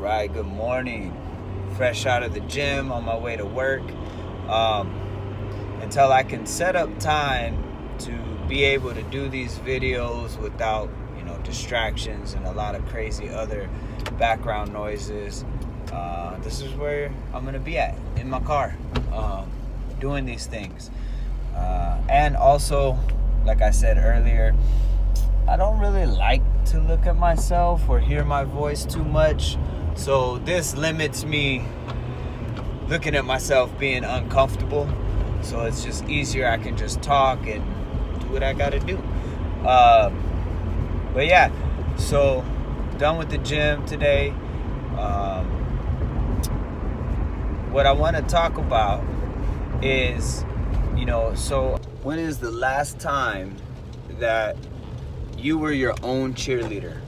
right, good morning. Fresh out of the gym on my way to work. Until I can set up time to be able to do these videos without, distractions and a lot of crazy other background noises. This is where I'm going to be at, in my car, doing these things. And also, like I said earlier, I don't really like to look at myself or hear my voice too much. So this limits me looking at myself being uncomfortable. So it's just easier. I can just talk and do what I got to do. But yeah, so done with the gym today. What I want to talk about is, so when is the last time that you were your own cheerleader?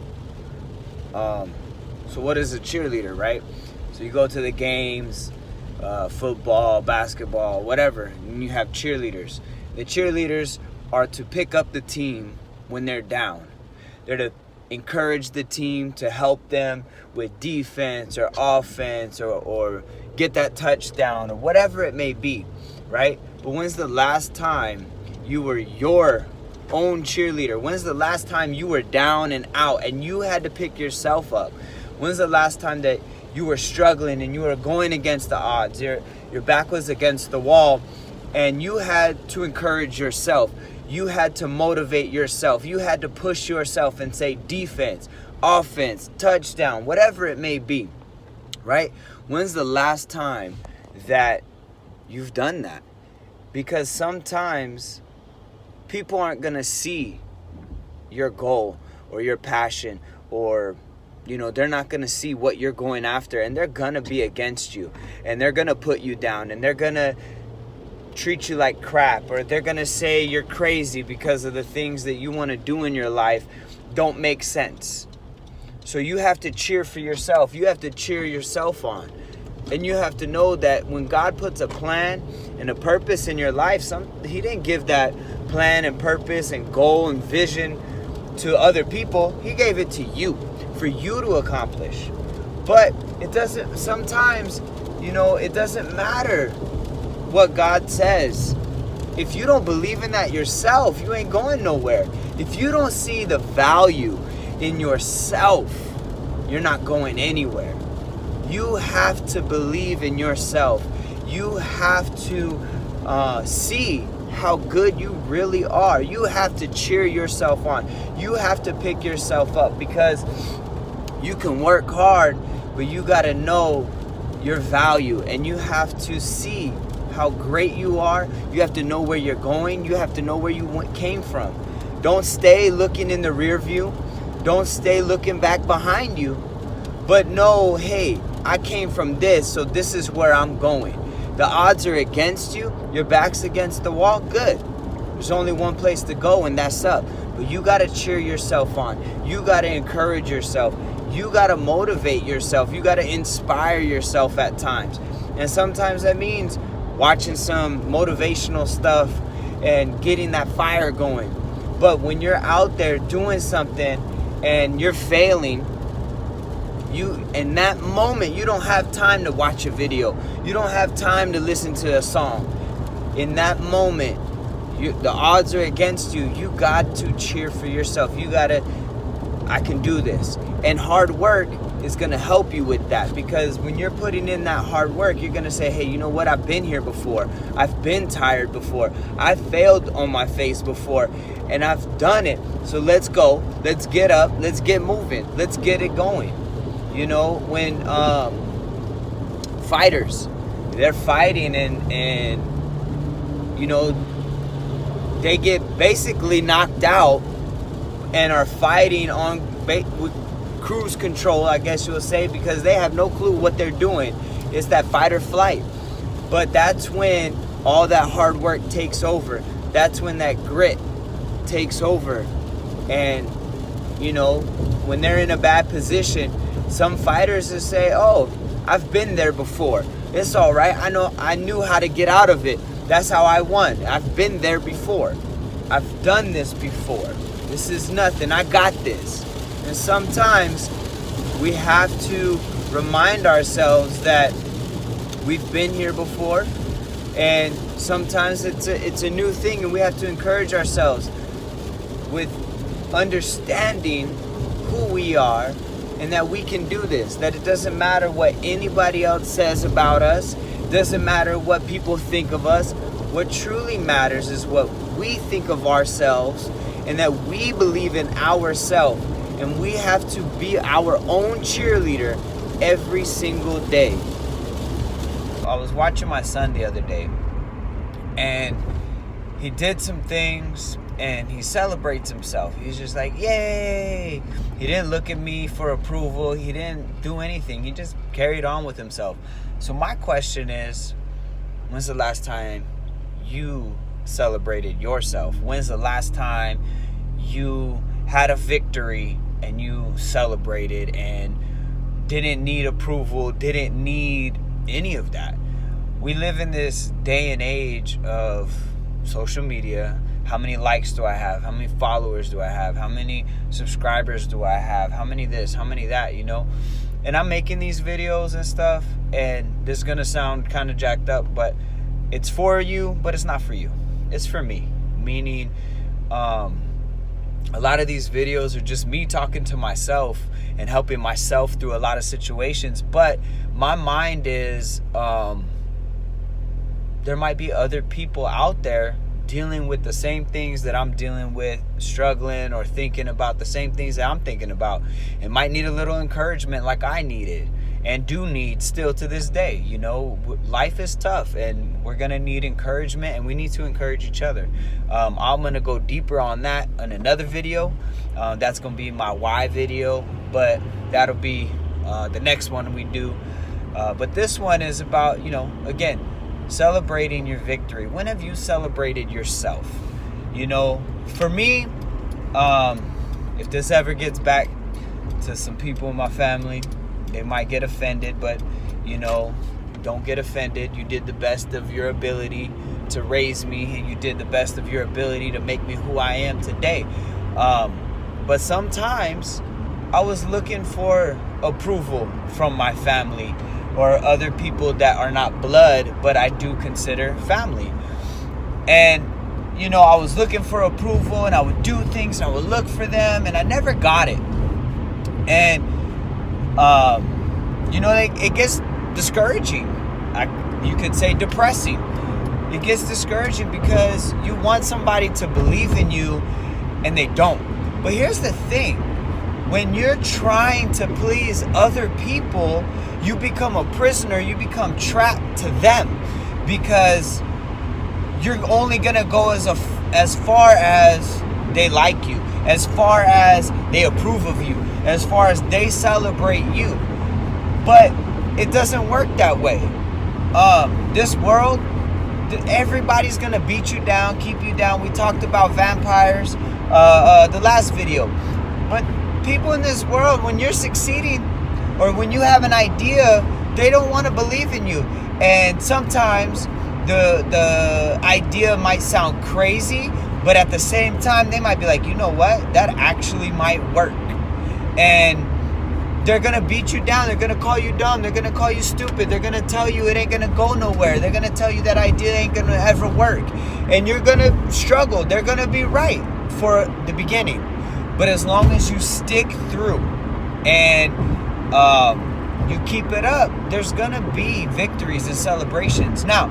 So what is a cheerleader, right? So you go to the games, football, basketball, whatever, and you have cheerleaders. The cheerleaders are to pick up the team when they're down. They're to encourage the team, to help them with defense or offense or get that touchdown or whatever it may be, right? But when's the last time you were your own cheerleader? When's the last time you were down and out and you had to pick yourself up? When's the last time that you were struggling and you were going against the odds? Your back was against the wall and you had to encourage yourself. You had to motivate yourself. You had to push yourself and say defense, offense, touchdown, whatever it may be, right? When's the last time that you've done that? Because sometimes people aren't going to see your goal or your passion or, they're not going to see what you're going after, and they're going to be against you, and they're going to put you down, and they're going to treat you like crap, or they're going to say you're crazy because of the things that you want to do in your life don't make sense. So you have to cheer for yourself. You have to cheer yourself on. And you have to know that when God puts a plan and a purpose in your life, He didn't give that plan and purpose and goal and vision to other people. He gave it to you, for you to accomplish. But it doesn't, sometimes, it doesn't matter what God says. If you don't believe in that yourself, you ain't going nowhere. If you don't see the value in yourself, you're not going anywhere. You have to believe in yourself. You have to see how good you really are. You have to cheer yourself on. You have to pick yourself up, because you can work hard, but you got to know your value, and you have to see how great you are. You have to know where you're going. You have to know where you came from. Don't stay looking in the rear view. Don't stay looking back behind you, but know, hey, I came from this, so this is where I'm going. The odds are against you. Your back's against the wall. Good. There's only one place to go, and that's up. But you got to cheer yourself on. You got to encourage yourself. You got to motivate yourself. You got to inspire yourself at times. And sometimes that means watching some motivational stuff and getting that fire going. But when you're out there doing something and you're failing, in that moment, you don't have time to watch a video. You don't have time to listen to a song. In that moment, the odds are against you. You got to cheer for yourself. You got to, I can do this. And hard work is going to help you with that, because when you're putting in that hard work, you're going to say, hey, you know what? I've been here before. I've been tired before. I've failed on my face before, and I've done it. So let's go. Let's get up. Let's get moving. Let's get it going. When fighters, they're fighting and they get basically knocked out and are fighting on with cruise control, I guess you would say, because they have no clue what they're doing. It's that fight or flight. But that's when all that hard work takes over. That's when that grit takes over. And, when they're in a bad position, some fighters will say, oh, I've been there before. It's all right. I knew how to get out of it. That's how I won. I've been there before. I've done this before. This is nothing. I got this. And sometimes we have to remind ourselves that we've been here before, and sometimes it's a new thing, and we have to encourage ourselves with understanding who we are and that we can do this, that it doesn't matter what anybody else says about us, doesn't matter what people think of us. What truly matters is what we think of ourselves, and that we believe in ourselves, and we have to be our own cheerleader every single day. I was watching my son the other day, and he did some things, and he celebrates himself. He's just like, yay! He didn't look at me for approval. He didn't do anything. He just carried on with himself. So my question is, when's the last time you celebrated yourself? When's the last time you had a victory and you celebrated and didn't need approval, didn't need any of that? We live in this day and age of social media. How many likes do I have? How many followers do I have? How many subscribers do I have? How many this? How many that? You know? And I'm making these videos and stuff, and this is going to sound kind of jacked up, but it's for you, but it's not for you. It's for me. Meaning, a lot of these videos are just me talking to myself and helping myself through a lot of situations. But my mind is, there might be other people out there dealing with the same things that I'm dealing with, struggling or thinking about the same things that I'm thinking about. It might need a little encouragement like I needed and do need still to this day. You know, life is tough, and we're going to need encouragement, and we need to encourage each other. I'm going to go deeper on that in another video. That's going to be my why video, but that'll be the next one we do. But this one is about, you know, again, celebrating your victory. When have you celebrated yourself? You know, for me, if this ever gets back to some people in my family, they might get offended, but, you know, don't get offended. You did the best of your ability to raise me, and you did the best of your ability to make me who I am today. But sometimes I was looking for approval from my family or other people that are not blood, but I do consider family. And, you know, I was looking for approval, and I would do things, and I would look for them, and I never got it. And, you know, it gets discouraging. You could say depressing. It gets discouraging because you want somebody to believe in you, and they don't. But here's the thing. When you're trying to please other people, you become a prisoner. You become trapped to them, because you're only going to go as far as they like you, as far as they approve of you, as far as they celebrate you. But it doesn't work that way. This world, everybody's going to beat you down, keep you down. We talked about vampires the last video. But people in this world, when you're succeeding or when you have an idea, they don't want to believe in you. And sometimes the idea might sound crazy, but at the same time, they might be like, you know what? That actually might work. And they're going to beat you down. They're going to call you dumb. They're going to call you stupid. They're going to tell you it ain't going to go nowhere. They're going to tell you that idea ain't going to ever work. And you're going to struggle. They're going to be right for the beginning. But as long as you stick through and you keep it up, there's going to be victories and celebrations. Now,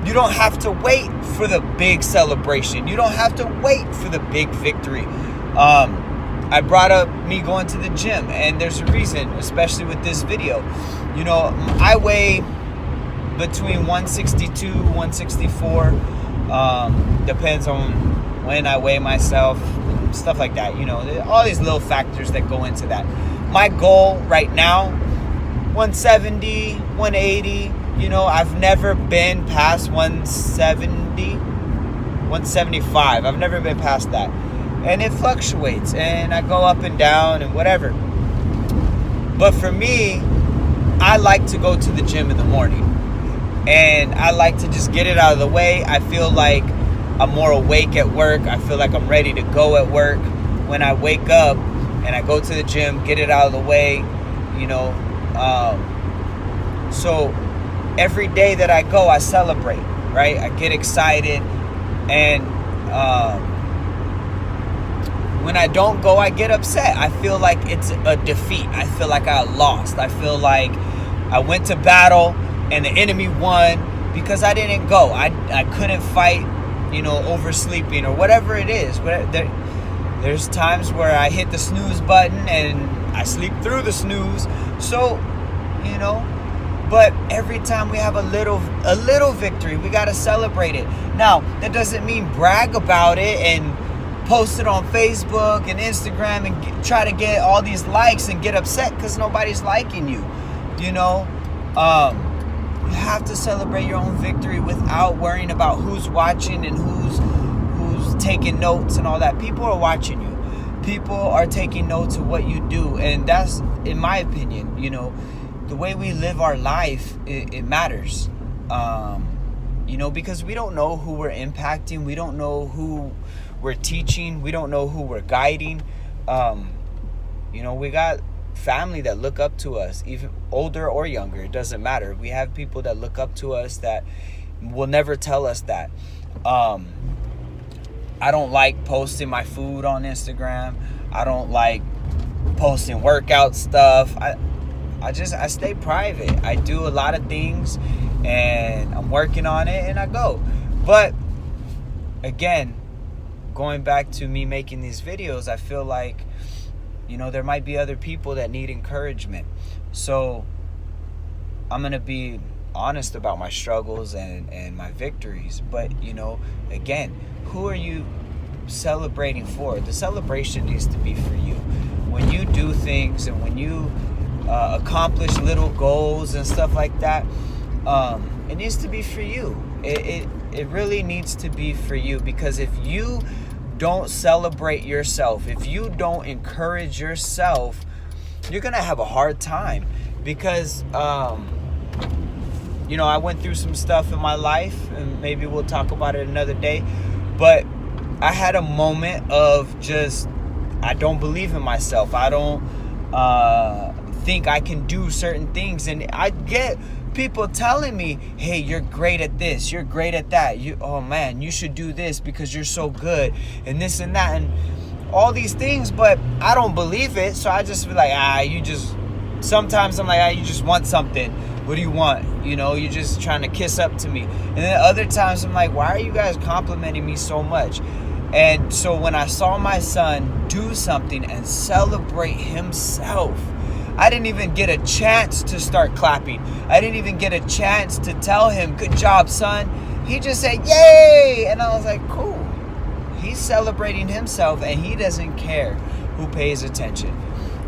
you don't have to wait for the big celebration. You don't have to wait for the big victory. I brought up me going to the gym, and there's a reason, especially with this video. You know, I weigh between 162, 164. Depends on when I weigh myself, stuff like that. You know, all these little factors that go into that. My goal right now, 170, 180. You know, I've never been past 170, 175. I've never been past that. And it fluctuates, and I go up and down and whatever. But for me, I like to go to the gym in the morning. And I like to just get it out of the way. I feel like I'm more awake at work. I feel like I'm ready to go at work. When I wake up and I go to the gym, get it out of the way, you know, So every day that I go, I celebrate, right? I get excited, and when I don't go, I get upset. I feel like it's a defeat. I feel like I lost. I feel like I went to battle and the enemy won because I didn't go. I couldn't fight, oversleeping or whatever it is. There's times where I hit the snooze button and I sleep through the snooze. So, but every time we have a little victory, we got to celebrate it. Now, that doesn't mean brag about it and post it on Facebook and Instagram and try to get all these likes and get upset because nobody's liking you. You have to celebrate your own victory without worrying about who's watching and who's taking notes and all that. People are watching you. People are taking notes of what you do, and that's, in my opinion, the way we live our life, it matters. Because we don't know who we're impacting. We don't know who we're teaching. We don't know who we're guiding. We got family that look up to us, even older or younger. It doesn't matter. We have people that look up to us that will never tell us that. I don't like posting my food on Instagram. I don't like posting workout stuff. I stay private. I do a lot of things and I'm working on it and I go. But again, going back to me making these videos, I feel like, there might be other people that need encouragement. So I'm going to be honest about my struggles and my victories. But, again, who are you celebrating for? The celebration needs to be for you. When you do things and when you accomplish little goals and stuff like that, it needs to be for you. It really needs to be for you, because if you don't celebrate yourself, if you don't encourage yourself, you're gonna have a hard time. Because I went through some stuff in my life, and maybe we'll talk about it another day, but I had a moment of just, I don't believe in myself. I don't think I can do certain things, and I get people telling me, hey, you're great at this, you're great at that, you should do this because you're so good, and this and that, and all these things, but I don't believe it. So I just feel like, sometimes I'm like, you just want something. What do you want? You're just trying to kiss up to me. And then other times I'm like, why are you guys complimenting me so much? And so when I saw my son do something and celebrate himself, I didn't even get a chance to start clapping. I didn't even get a chance to tell him, good job, son. He just said, yay! And I was like, cool. He's celebrating himself, and he doesn't care who pays attention.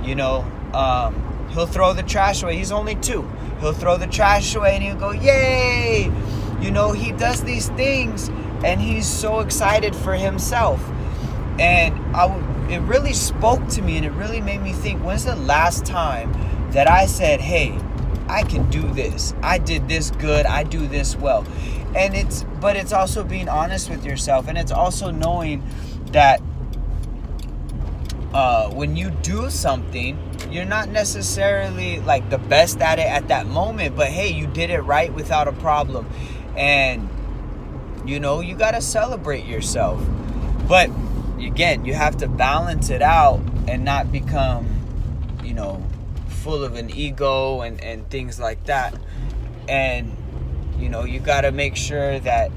He'll throw the trash away. He's only 2. He'll throw the trash away, and he'll go, yay! He does these things, and he's so excited for himself. And it really spoke to me, and it really made me think, when's the last time that I said, hey, I can do this. I did this good. I do this well. And it's also being honest with yourself. And it's also knowing that when you do something, you're not necessarily like the best at it at that moment, but hey, you did it right without a problem. And, you got to celebrate yourself. But again, you have to balance it out and not become, full of an ego and things like that. And, you got to make sure that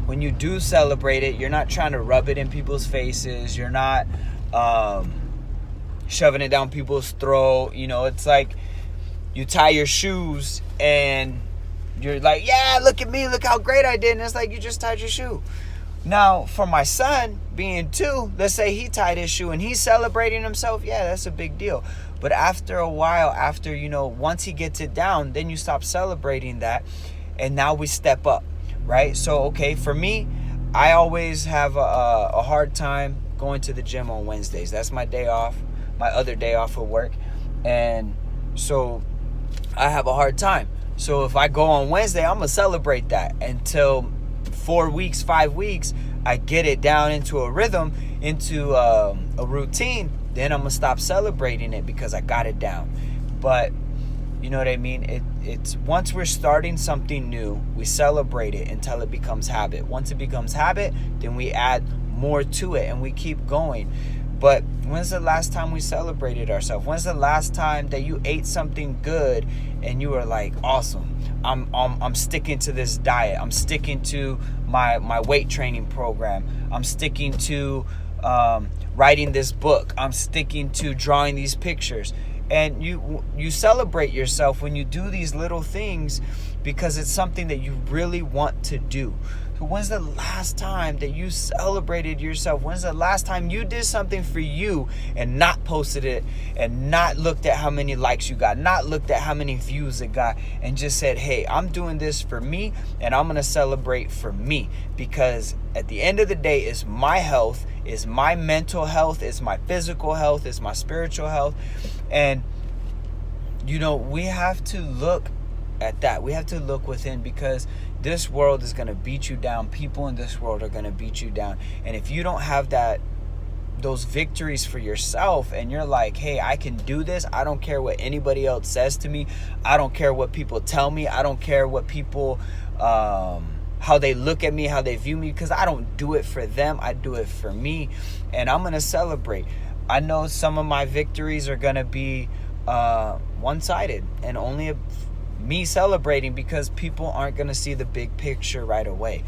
when you do celebrate it, you're not trying to rub it in people's faces. You're not shoving it down people's throat. It's like you tie your shoes and you're like, yeah, look at me. Look how great I did. And it's like, you just tied your shoe. Now, for my son being 2, let's say he tied his shoe and he's celebrating himself. Yeah, that's a big deal. But after a while, once he gets it down, then you stop celebrating that. And now we step up, right? So, okay, for me, I always have a hard time going to the gym on Wednesdays. That's my day off, my other day off of work. And so I have a hard time. So if I go on Wednesday, I'm going to celebrate that until 4 weeks, 5 weeks, I get it down into a rhythm, into a routine. Then I'm going to stop celebrating it because I got it down. But You know what I mean? It's once we're starting something new, we celebrate it until it becomes habit. Once it becomes habit, then we add more to it and we keep going. But when's the last time we celebrated ourselves? When's the last time that you ate something good and you were like, awesome, I'm sticking to this diet. I'm sticking to my weight training program. I'm sticking to writing this book. I'm sticking to drawing these pictures. And you celebrate yourself when you do these little things because it's something that you really want to do. So when's the last time that you celebrated yourself? When's the last time you did something for you and not posted it and not looked at how many likes you got, not looked at how many views it got, and just said, hey, I'm doing this for me and I'm going to celebrate for me? Because at the end of the day, it's my health, it's my mental health, it's my physical health, it's my spiritual health. And, we have to look at that. We have to look within, because this world is going to beat you down. People in this world are going to beat you down. And if you don't have those victories for yourself and you're like, hey, I can do this. I don't care what anybody else says to me. I don't care what people tell me. I don't care what people, how they look at me, how they view me, because I don't do it for them. I do it for me. And I'm going to celebrate. I know some of my victories are going to be one-sided and only me celebrating, because people aren't going to see the big picture right away.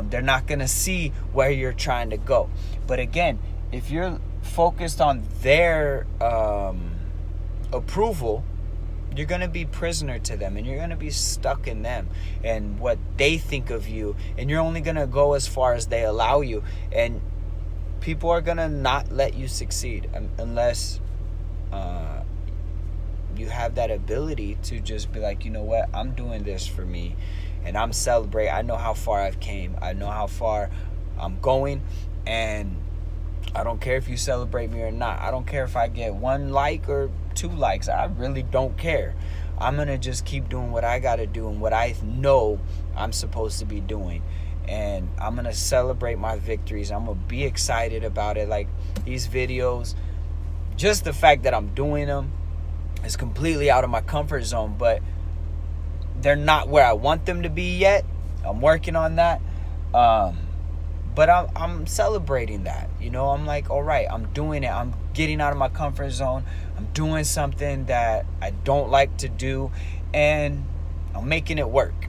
They're not going to see where you're trying to go. But again, if you're focused on their approval, you're going to be prisoner to them, and you're going to be stuck in them and what they think of you, and you're only going to go as far as they allow you. And people are going to not let you succeed unless you have that ability to just be like, you know what, I'm doing this for me and I'm celebrating. I know how far I've came. I know how far I'm going, and I don't care if you celebrate me or not. I don't care if I get 1 like or 2 likes. I really don't care. I'm going to just keep doing what I got to do and what I know I'm supposed to be doing. And I'm going to celebrate my victories. I'm going to be excited about it. Like these videos, just the fact that I'm doing them is completely out of my comfort zone, but they're not where I want them to be yet. I'm working on that. But I'm celebrating that. I'm like, all right, I'm doing it. I'm getting out of my comfort zone. I'm doing something that I don't like to do, and I'm making it work.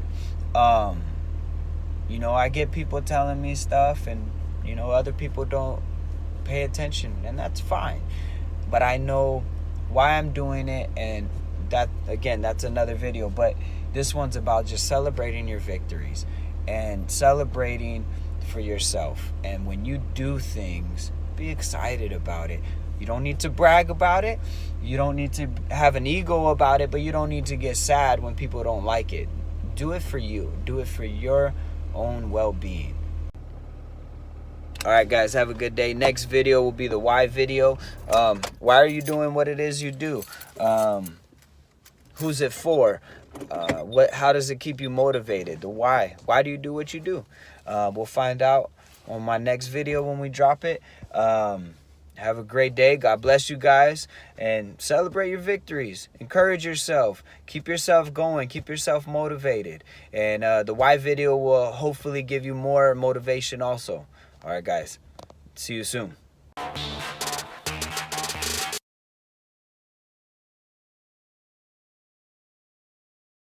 I get people telling me stuff, and, other people don't pay attention, and that's fine. But I know why I'm doing it, and that, again, that's another video. But this one's about just celebrating your victories and celebrating for yourself. And when you do things, be excited about it. You don't need to brag about it. You don't need to have an ego about it, but you don't need to get sad when people don't like it. Do it for you. Do it for your own well-being. All right, guys, have a good day. Next video will be the why video. Why are you doing what it is you do? Who's it for? How does it keep you motivated? The why. Why do you do what you do? We'll find out on my next video when we drop it. Have a great day. God bless you guys, and celebrate your victories. Encourage yourself. Keep yourself going. Keep yourself motivated. And the why video will hopefully give you more motivation also. All right, guys. See you soon.